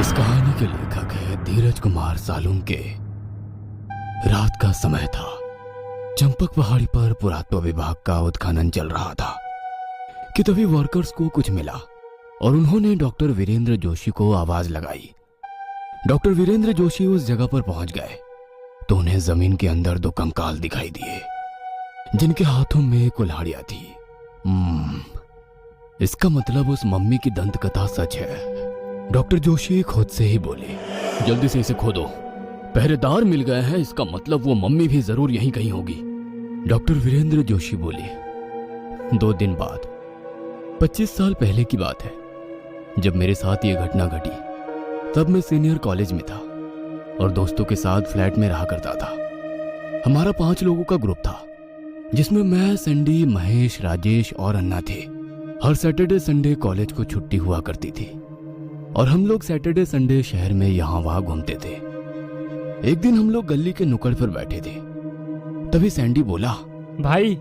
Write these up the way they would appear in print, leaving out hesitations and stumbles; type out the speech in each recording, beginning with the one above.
इस कहानी के लेखक है धीरज कुमार सालुंके। रात का समय था। चंपक पहाड़ी पर पुरातत्व विभाग का उत्खनन चल रहा था कि तभी वर्कर्स को कुछ मिला और उन्होंने डॉक्टर वीरेंद्र जोशी को आवाज लगाई। डॉक्टर वीरेंद्र जोशी उस जगह पर पहुंच गए तो उन्हें जमीन के अंदर दो कंकाल दिखाई दिए जिनके हाथों में कुल्हाड़ियां थी। इसका मतलब उस मम्मी की दंत कथा सच है। डॉक्टर जोशी खुद से ही बोले, जल्दी से इसे खोदो, पहरेदार मिल गए हैं, इसका मतलब वो मम्मी भी जरूर यहीं कहीं होगी। डॉक्टर वीरेंद्र जोशी बोले, 2 दिन बाद 25 साल पहले की बात है जब मेरे साथ ये घटना घटी। तब मैं सीनियर कॉलेज में था और दोस्तों के साथ फ्लैट में रहा करता था। हमारा 5 लोगों का ग्रुप था जिसमें मैं, सैंडी, महेश, राजेश और अन्ना थे। हर सैटरडे संडे कॉलेज को छुट्टी हुआ करती थी और हम लोग सैटरडे संडे शहर में यहाँ वहां घूमते थे। एक दिन हम लोग गली के नुक्कड़ पर बैठे थे, तभी सैंडी बोला, भाई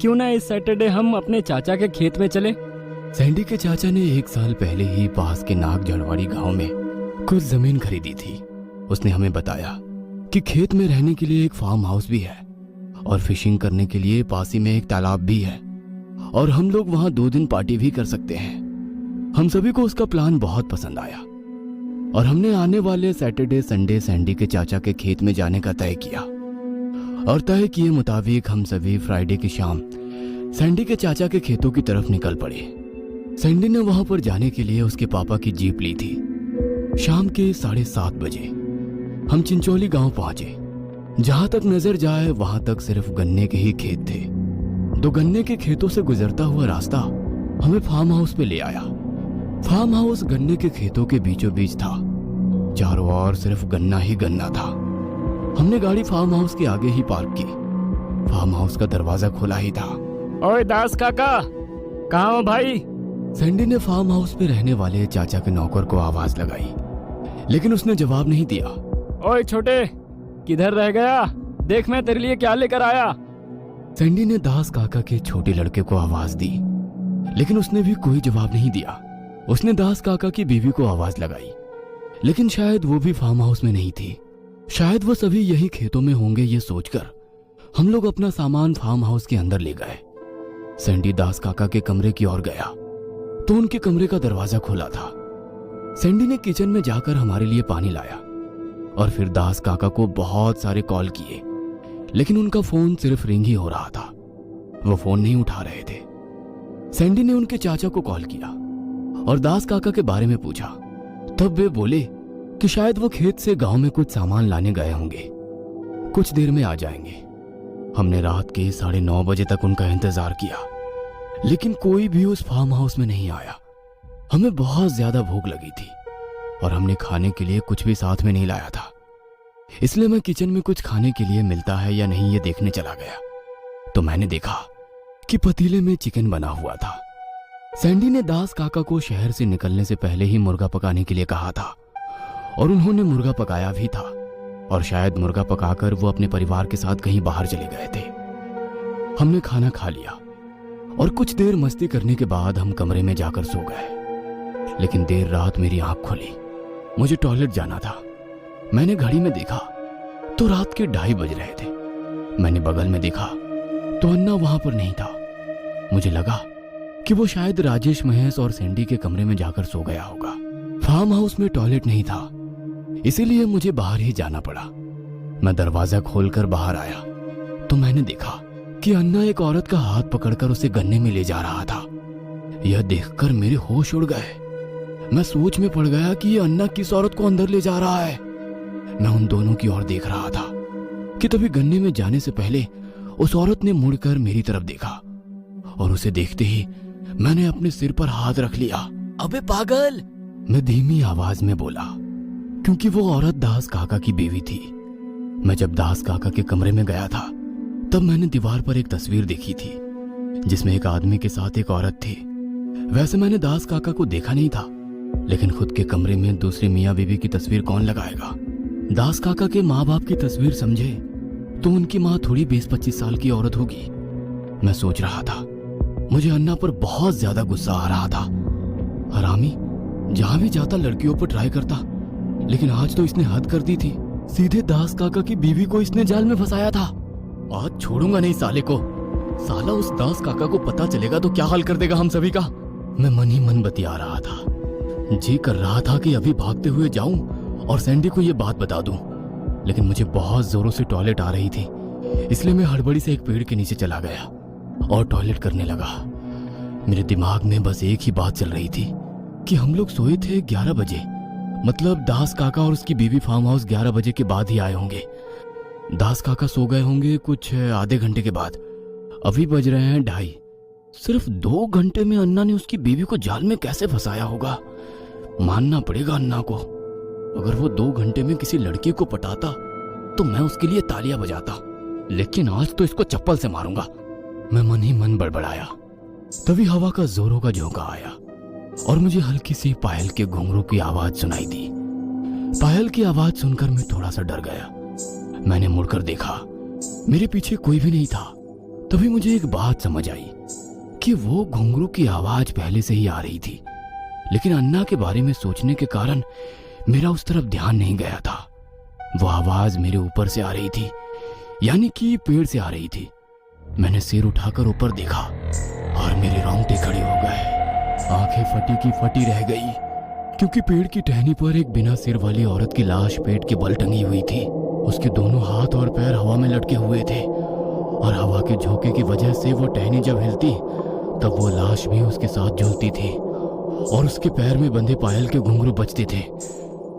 क्यों ना इस सैटरडे हम अपने चाचा के खेत में चले। सैंडी के चाचा ने 1 साल पहले ही पास के नाग जड़वाड़ी गांव में कुछ जमीन खरीदी थी। उसने हमें बताया कि खेत में रहने के लिए एक फार्म हाउस भी है और फिशिंग करने के लिए पास ही में एक तालाब भी है और हम लोग वहां 2 दिन पार्टी भी कर सकते हैं। हम सभी को उसका प्लान बहुत पसंद आया और हमने आने वाले सैटरडे संडे सैंडी के चाचा के खेत में जाने का तय किया और तय किए मुताबिक हम सभी फ्राइडे की शाम सैंडी के चाचा के खेतों की तरफ निकल पड़े। सैंडी ने वहां पर जाने के लिए उसके पापा की जीप ली थी। शाम के 7:30 बजे हम चिंचोली गांव पहुंचे। जहां तक नजर जाए वहां तक सिर्फ गन्ने के ही खेत थे। 2 गन्ने के खेतों से गुजरता हुआ रास्ता हमें फार्म हाउस पे ले आया। फार्म हाउस गन्ने के खेतों के बीचों बीच था। चारों ओर सिर्फ गन्ना ही गन्ना था। हमने गाड़ी फार्म हाउस के आगे ही पार्क की। फार्म हाउस का दरवाजा खुला ही था। ओए दास काका, कहाँ हो भाई? सैंडी ने फार्म हाउस पे रहने वाले चाचा के नौकर को आवाज लगाई, लेकिन उसने जवाब नहीं दिया। ओए छोटे, किधर रह गया? देख मैं तेरे लिए क्या लेकर आया। सैंडी ने दास काका के छोटे लड़के को आवाज दी, लेकिन उसने भी कोई जवाब नहीं दिया। उसने दास काका की बीवी को आवाज लगाई, लेकिन शायद वो भी फार्म हाउस में नहीं थी। शायद वो सभी यही खेतों में होंगे, ये सोचकर हम लोग अपना सामान फार्म हाउस के अंदर ले गए। सैंडी दास काका के कमरे की ओर गया तो उनके कमरे का दरवाजा खुला था। सैंडी ने किचन में जाकर हमारे लिए पानी लाया और फिर दास काका को बहुत सारे कॉल किए, लेकिन उनका फोन सिर्फ रिंग ही हो रहा था। वो फोन नहीं उठा रहे थे। सैंडी ने उनके चाचा को कॉल किया और दास काका के बारे में पूछा। तब वे बोले कि शायद वो खेत से गांव में कुछ सामान लाने गए होंगे, कुछ देर में आ जाएंगे। हमने रात के 9:30 बजे तक उनका इंतजार किया, लेकिन कोई भी उस फार्म हाउस में नहीं आया। हमें बहुत ज्यादा भूख लगी थी और हमने खाने के लिए कुछ भी साथ में नहीं लाया था, इसलिए मैं किचन में कुछ खाने के लिए मिलता है या नहीं ये देखने चला गया तो मैंने देखा कि पतीले में चिकन बना हुआ था। सैंडी ने दास काका को शहर से निकलने से पहले ही मुर्गा पकाने के लिए कहा था और उन्होंने मुर्गा पकाया भी था और शायद मुर्गा पकाकर वो अपने परिवार के साथ कहीं बाहर चले गए थे। हमने खाना खा लिया और कुछ देर मस्ती करने के बाद हम कमरे में जाकर सो गए। लेकिन देर रात मेरी आंख खुली। मुझे टॉयलेट जाना था। मैंने घड़ी में देखा तो रात के 2:30 बज रहे थे। मैंने बगल में देखा तो अन्ना वहां पर नहीं था। मुझे लगा कि वो शायद राजेश, महेश और सैंडी के कमरे में जाकर सो गया होगा। फार्म हाउस में टॉयलेट नहीं था, इसीलिए मुझे बाहर ही जाना पड़ा। मैं दरवाजा खोलकर बाहर आया तो मैंने देखा कि अन्ना एक औरत का हाथ पकड़कर उसे गन्ने में ले जा रहा था। यह देखकर मेरे होश उड़ गए। मैं सोच में पड़ गया कि ये अन्ना किस औरत को अंदर ले जा रहा है। मैं उन दोनों की ओर देख रहा था कि तभी गन्ने में जाने से पहले उस औरत ने मुड़कर मेरी तरफ देखा और उसे देखते ही मैंने अपने सिर पर हाथ रख लिया। अबे पागल, मैं धीमी आवाज में बोला, क्योंकि वो औरत दास काका की बीवी थी। मैं जब दास काका के कमरे में गया था तब मैंने दीवार पर एक तस्वीर देखी थी जिसमें एक आदमी के साथ एक औरत थी। वैसे मैंने दास काका को देखा नहीं था, लेकिन खुद के कमरे में दूसरी मियाँ बीवी की तस्वीर कौन लगाएगा। दास काका के माँ बाप की तस्वीर समझे तो उनकी माँ थोड़ी 20-25 साल की औरत होगी। मैं सोच रहा था, मुझे अन्ना पर बहुत ज्यादा गुस्सा आ रहा था। हरामी जहां भी जाता लड़कियों पर ट्राई करता लेकिन आज तो इसने हद कर दी थी। सीधे दास काका की बीवी को इसने जाल में फंसाया था। आज छोड़ूंगा नहीं साले को। साला उस दास काका को पता चलेगा तो क्या हाल कर देगा हम सभी का। मैं मन ही मन बतिया रहा था। जी कर रहा था कि अभी भागते हुए जाऊं और सैंडी को ये बात बता दूं, लेकिन मुझे बहुत जोरों से टॉयलेट आ रही थी, इसलिए मैं हड़बड़ी से एक पेड़ के नीचे चला गया और टॉयलेट करने लगा। मेरे दिमाग में बस एक ही बात चल रही थी कि हम लोग सोए थे 11 बजे, मतलब दास काका और उसकी बीवी फार्म हाउस 11 बजे के बाद ही आए होंगे। दास काका सो गए होंगे कुछ आधे घंटे के बाद। अभी बज रहे हैं 2:30। सिर्फ 2 घंटे में अन्ना ने उसकी बीवी को जाल में कैसे फंसाया होगा। मानना पड़ेगा अन्ना को, अगर वो 2 घंटे में किसी लड़की को पटाता तो मैं उसके लिए तालियां बजाता, लेकिन आज तो इसको चप्पल से मारूंगा। मैं मन ही मन बड़बड़ाया। तभी हवा का जोरों का झोंका आया और मुझे हल्की सी पायल के घुंघरू की आवाज सुनाई दी। पायल की आवाज सुनकर मैं थोड़ा सा डर गया। मैंने मुड़कर देखा, मेरे पीछे कोई भी नहीं था। तभी मुझे एक बात समझ आई कि वो घुंघरू की आवाज पहले से ही आ रही थी, लेकिन अन्ना के बारे में सोचने के कारण मेरा उस तरफ ध्यान नहीं गया था। वो आवाज मेरे ऊपर से आ रही थी, यानी कि पेड़ से आ रही थी। मैंने सिर उठाकर ऊपर देखा और मेरे रोंगटे खड़े हो गए। आंखें फटी की फटी रह गई, क्योंकि पेड़ की टहनी पर एक बिना सिर वाली औरत की लाश पेट के बल टंगी हुई थी। उसके दोनों हाथ और पैर हवा में लटके हुए थे और हवा के झोंके की वजह से वो टहनी जब हिलती तब वो लाश भी उसके साथ झूलती थी और उसके पैर में बंधे पायल के घुंघरू बजते थे।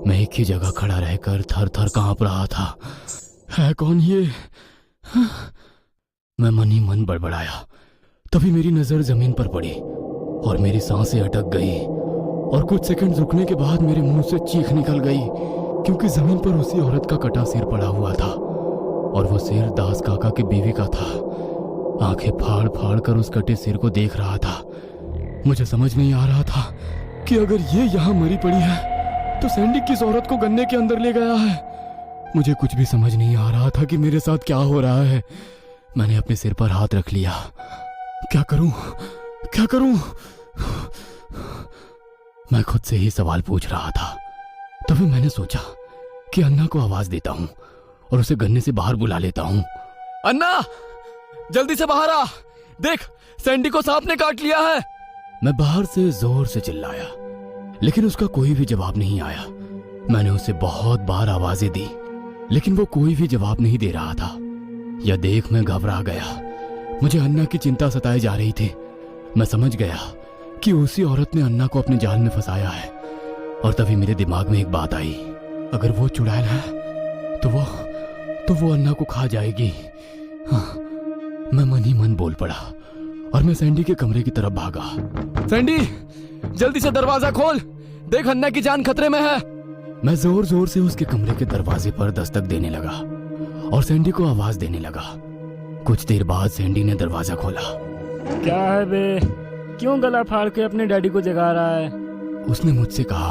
मैं एक ही जगह खड़ा रहकर थर थर कांप रहा था। है कौन ये? मैं मन ही मन बड़बड़ाया। तभी मेरी नजर जमीन पर पड़ी और मेरी सांसें अटक गई और कुछ सेकंड रुकने के बाद मेरे मुंह से चीख निकल गई, क्योंकि जमीन पर उसी औरत का कटा सिर पड़ा हुआ था और वो सिर दास काका की बीवी का था। आंखें फाड़ फाड़ कर उस कटे सिर को देख रहा था। मुझे समझ नहीं आ रहा था कि अगर ये यहाँ मरी पड़ी है तो सैंडी किस औरत को गन्ने के अंदर ले गया है। मुझे कुछ भी समझ नहीं आ रहा था कि मेरे साथ क्या हो रहा है। मैंने अपने सिर पर हाथ रख लिया। क्या करूं, क्या करूं? मैं खुद से ही सवाल पूछ रहा था। तभी मैंने सोचा कि अन्ना को आवाज देता हूं और उसे गन्ने से बाहर बुला लेता हूं। अन्ना, जल्दी से बाहर आ, देख सैंडी को सांप ने काट लिया है। मैं बाहर से जोर से चिल्लाया, लेकिन उसका कोई भी जवाब नहीं आया। मैंने उसे बहुत बार आवाजें दी, लेकिन वो कोई भी जवाब नहीं दे रहा था। यह देख मैं घबरा गया। मुझे अन्ना की चिंता सताई जा रही थी। मैं समझ गया कि उसी औरत ने अन्ना को अपने जाल में फंसाया है। और तभी मेरे दिमाग में एक बात आई, अगर वो चुड़ैल है तो वो अन्ना को खा जाएगी। हाँ, मैं मन ही मन बोल पड़ा और मैं सैंडी के कमरे की तरफ भागा। सैंडी, जल्दी से दरवाजा खोल, देख अन्ना की जान खतरे में है। मैं जोर जोर से उसके कमरे के दरवाजे पर दस्तक देने लगा और सैंडी को आवाज देने लगा। कुछ देर बाद सैंडी ने दरवाजा खोला। क्या है बे, क्यों गला फाड़ के अपने डैडी को जगा रहा है? उसने मुझसे कहा,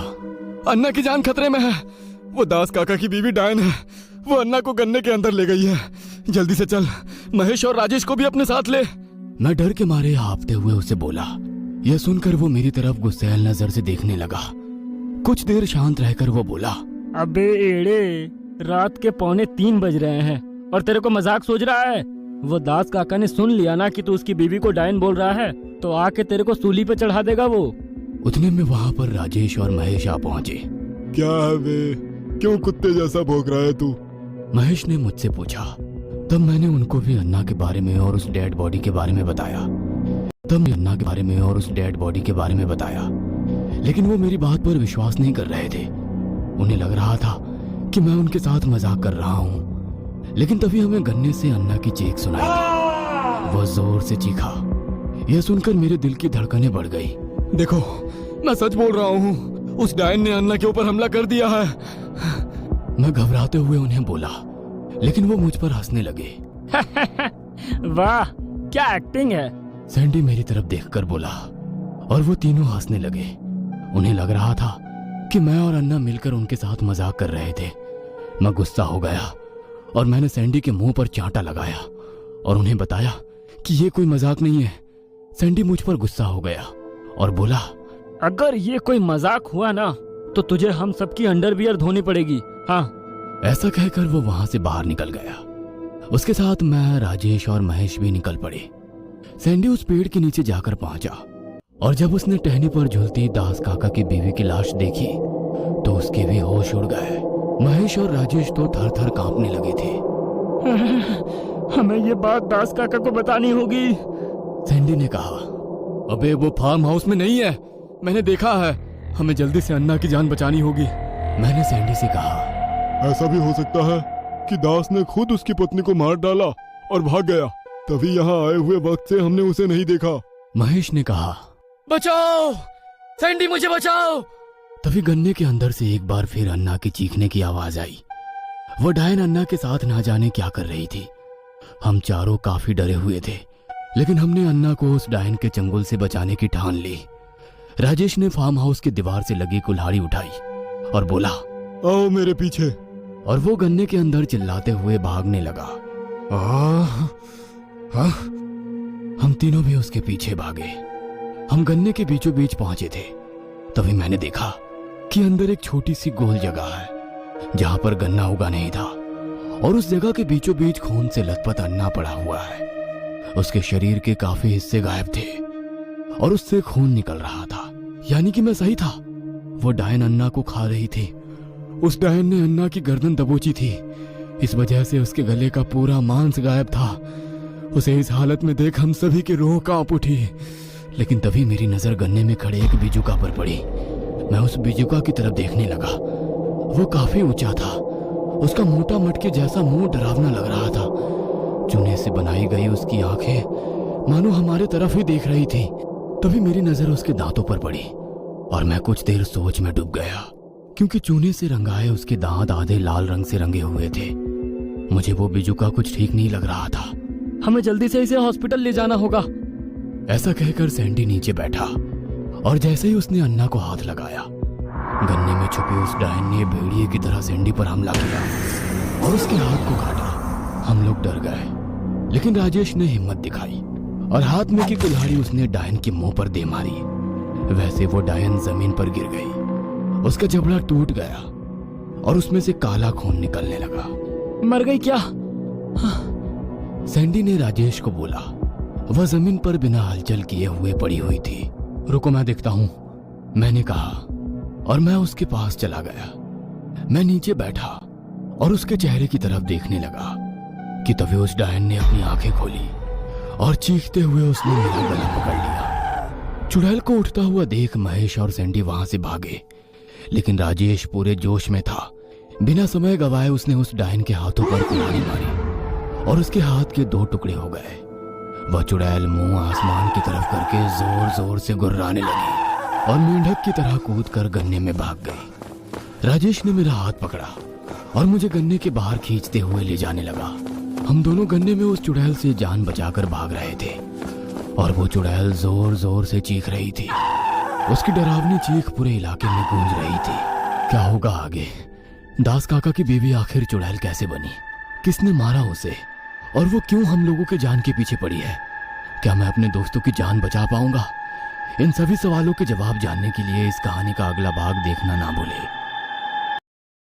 अन्ना की जान खतरे में है। वो दास काका की बीवी डायन है। वो अन्ना को गन्ने के अंदर ले गई है। जल्दी से चल, महेश और राजेश को भी अपने साथ ले। मैं डर के मारे हाँफते हुए उसे बोला। यह सुनकर वो मेरी तरफ गुस्सैल नजर से देखने लगा। कुछ देर शांत रहकर वो बोला, अबे एड़े, रात के 2:45 बज रहे हैं और तेरे को मजाक सोच रहा है? वो दास काका ने सुन लिया ना कि तू उसकी बीवी को डायन बोल रहा है, तो आके तेरे को सूली पे चढ़ा देगा वो। उतने में वहाँ पर राजेश और महेश आ पहुंचे। क्या है बे, क्यों कुत्ते जैसा भौंक रहा है तू? महेश ने मुझसे पूछा। तब मैंने उनको भी अन्ना के बारे में और उस डेड बॉडी के बारे में बताया। लेकिन वो मेरी बात पर विश्वास नहीं कर रहे थे। उन्हें लग रहा था कि मैं उनके साथ मजाक कर रहा हूँ। लेकिन तभी हमें गन्ने से अन्ना की चीख सुनाई दी। वो जोर से चीखा। यह सुनकर मेरे दिल की धड़कनें बढ़ गई। देखो, मैं सच बोल रहा हूँ, उस डायन ने अन्ना के ऊपर हमला कर दिया है। मैं घबराते हुए उन्हें बोला, लेकिन वो मुझ पर हंसने लगे। वाह, क्या एक्टिंग है। सैंडी मेरी तरफ देखकर बोला और वो तीनों हंसने लगे। उन्हें लग रहा था कि मैं और अन्ना मिलकर उनके साथ मजाक कर रहे थे। मैं गुस्सा हो गया और मैंने सैंडी के मुंह पर चांटा लगाया और उन्हें बताया कि ये कोई मजाक नहीं है। सैंडी मुझ पर गुस्सा हो गया और बोला, अगर ये कोई मजाक हुआ ना तो तुझे हम सबकी अंडरवियर धोनी पड़ेगी। हाँ। ऐसा कहकर वो वहां से बाहर निकल गया। उसके साथ मैं, राजेश और महेश भी निकल पड़े। सैंडी उस पेड़ के नीचे जाकर पहुंचा और जब उसने टहनी पर झूलती दास काका की बीवी की लाश देखी तो उसके भी होश उड़ गए। महेश और राजेश तो थर थर कांपने लगे थे। हमें ये बात दास काका को बतानी होगी। सैंडी ने कहा, अबे वो फार्म हाउस में नहीं है, मैंने देखा है। हमें जल्दी से अन्ना की जान बचानी होगी। मैंने सैंडी से कहा, ऐसा भी हो सकता है कि दास ने खुद उसकी पत्नी को मार डाला और भाग गया, तभी यहाँ आए हुए वक्त से हमने उसे नहीं देखा। महेश ने कहा, बचाओ सैंडी, मुझे बचाओ। तभी गन्ने के अंदर से एक बार फिर अन्ना की चीखने की आवाज आई। वो डायन अन्ना के साथ ना जाने क्या कर रही थी। हम चारों काफी डरे हुए थे, लेकिन हमने अन्ना को उस डायन के चंगुल से बचाने की ठान ली। राजेश ने फार्म हाउस की दीवार से लगी कुल्हाड़ी उठाई और बोला, आओ मेरे पीछे। और वो गन्ने के अंदर चिल्लाते हुए भागने लगा। हम तीनों भी उसके पीछे भागे। हम गन्ने के बीचों बीच पहुंचे थे, तभी मैंने देखा कि अंदर एक छोटी सी गोल जगह है जहां पर गन्ना उगा नहीं था, और उस जगह के बीचों बीच खून से लथपथ अन्ना पड़ा हुआ है। उसके शरीर के काफी हिस्से गायब थे और उससे खून निकल रहा था। यानी कि मैं सही था, वो डायन अन्ना को खा रही थी। उस डायन ने अन्ना की गर्दन दबोची थी, इस वजह से उसके गले का पूरा मांस गायब था। उसे इस हालत में देख हम सभी की रूह कांप उठी। लेकिन तभी मेरी नजर गन्ने में खड़े एक बिजुका पर पड़ी। मैं उस बिजुका की तरफ देखने लगा। वो काफी ऊंचा था, उसका मोटा मटके जैसा मुंह डरावना लग रहा था। चूने से बनाई गई उसकी आंखें मानो हमारे तरफ ही देख रही थी। तभी मेरी नजर उसके दांतों पर पड़ी और मैं कुछ देर सोच में डूब गया, क्योंकि चूने से रंगाए उसके दांत आधे लाल रंग से रंगे हुए थे। मुझे वो बिजुका कुछ ठीक नहीं लग रहा था। हमें जल्दी से इसे हॉस्पिटल ले जाना होगा। ऐसा कहकर सैंडी नीचे बैठा और जैसे ही उसने अन्ना को हाथ लगाया, गन्ने में छुपे उस डायन ने भेड़िए की तरह सैंडी पर हमला किया और उसके हाथ को काटा। हम लोग डर गए, लेकिन राजेश ने हिम्मत दिखाई और हाथ में की कुल्हाड़ी उसने डायन के मुंह पर दे मारी। वैसे वो डायन जमीन पर गिर गई, उसका जबड़ा टूट गया और उसमें से काला खून निकलने लगा। मर गई क्या? सैंडी ने राजेश को बोला। वह जमीन पर बिना हलचल किए हुए पड़ी हुई थी। रुको, मैं देखता हूं, मैंने कहा और मैं उसके पास चला गया। मैं नीचे बैठा और उसके चेहरे की तरफ देखने लगा कि तभी उस डायन ने अपनी आंखें खोली और चीखते हुए उसने मेरा गला पकड़ लिया। चुड़ैल को उठता हुआ देख महेश और सैंडी वहां से भागे, लेकिन राजेश पूरे जोश में था। बिना समय गवाए उसने उस डायन के हाथों पर कुल्हाड़ी मारी और उसके हाथ के 2 टुकड़े हो गए। वह चुड़ैल मुंह आसमान की तरफ करके जोर जोर से गुर्राने लगी और मेंढक की तरह कूदकर गन्ने में भाग गई। राजेश ने मेरा हाथ पकड़ा और मुझे गन्ने के बाहर खींचते हुए ले जाने लगा। हम दोनों गन्ने में उस चुड़ैल से जान बचाकर भाग रहे थे और वो चुड़ैल जोर जोर से चीख रही थी। उसकी डरावनी चीख पूरे इलाके में गूंज रही थी। क्या होगा आगे? दास काका की बीवी आखिर चुड़ैल कैसे बनी? किसने मारा उसे? और वो क्यों हम लोगों के जान के पीछे पड़ी है? क्या मैं अपने दोस्तों की जान बचा पाऊंगा? इन सभी सवालों के जवाब जानने के लिए इस कहानी का अगला भाग देखना ना भूलें।